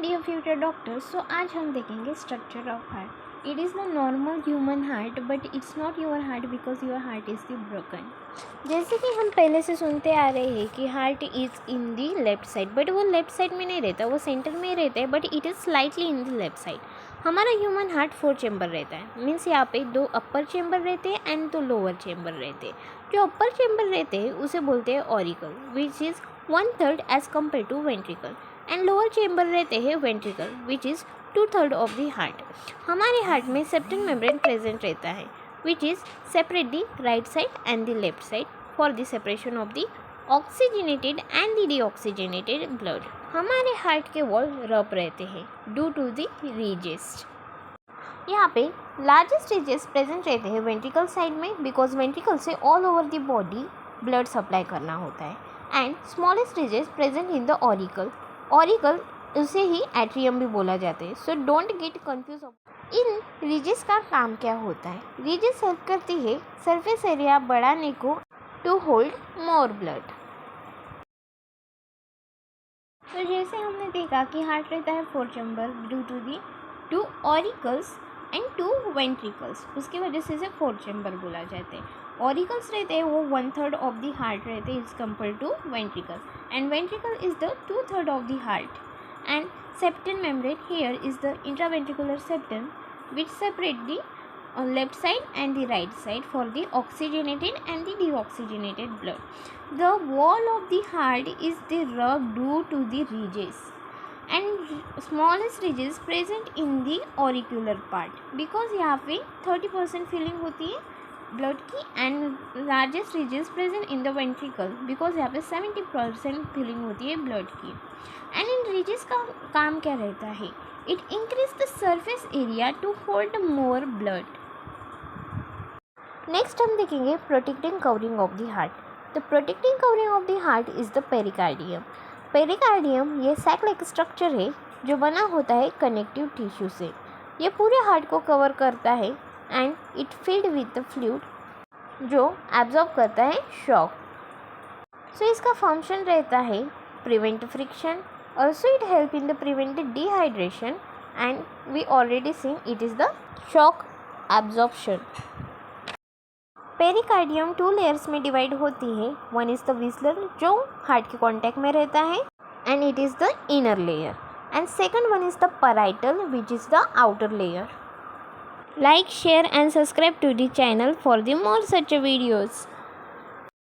Dear future doctor. सो आज हम देखेंगे structure of heart. It is the normal human heart but it's not your heart because your heart is the broken. जैसे कि हम पहले से सुनते आ रहे हैं कि heart is in the left side, but वो लेफ्ट साइड में नहीं रहता, वो सेंटर में रहता है, but it is slightly in the left side. हमारा ह्यूमन हार्ट 4 चेम्बर रहता है, मीन्स यहाँ पे 2 अपर चेम्बर रहते हैं एंड 2 लोअर चेम्बर रहते हैं। जो अपर चेम्बर रहते हैं उसे बोलते हैं auricle which is 1/3 as compare to ventricle, and lower chamber रहते हैं ventricle which is 2/3 of the heart. हमारे हार्ट में सेप्टल मेम्ब्रेन प्रेजेंट रहता है which is separate the right side and the left side for the separation of the oxygenated and the deoxygenated blood. हमारे heart के wall rough रहते हैं due to the ridges. यहाँ पे largest ridges present रहते हैं वेंट्रिकल साइड में because ventricle से all over the body blood supply करना होता है, and smallest ridges present in the auricle. Auricle उसे ही एट्रियम भी बोला जाता है, सो डोंट गेट कंफ्यूज। इन रीजेस का काम क्या होता है? रीजेस हेल्प करती है सरफेस एरिया बढ़ाने को टू होल्ड मोर ब्लड। तो जैसे हमने देखा कि हार्ट रहता है 4 chamber due to the 2 auricles and 2 ventricles, उसकी वजह से इसे 4 चेम्बर बोला जाता है। ऑरिकल्स रहते हैं वो 1/3 ऑफ द हार्ट रहते हैं is compare to ventricle, and ventricle is the 2/3 of the heart, and septal membrane here is the intraventricular septum which separate the left side and the right side for the oxygenated and the deoxygenated blood. The wall of the heart is the rough due to the ridges, and smallest ridges present in the auricular part because यहाँ पे 30% filling होती है blood की, and largest ridges present in the ventricle because यहाँ पे 70% filling होती है blood की। एंड इन रीजेस का काम क्या रहता है? It increase the surface area to hold more blood. Next हम देखेंगे protecting covering of the heart. The protecting covering of the heart is the pericardium. Pericardium ये सैक लाइक स्ट्रक्चर है जो बना होता है कनेक्टिव टिश्यू से। ये पूरे हार्ट को कवर करता है and it filled with the fluid जो एब्जॉर्ब करता है शॉक। सो इसका फंक्शन रहता है prevent friction, also it help in the prevent dehydration, and we already seen it is the shock absorption. Pericardium 2 layers में divide होती है। One is the visceral जो हार्ट के कॉन्टैक्ट में रहता है and it is the inner layer, and second one is the parietal which is the outer layer. Like, share and subscribe to the channel for the more such videos.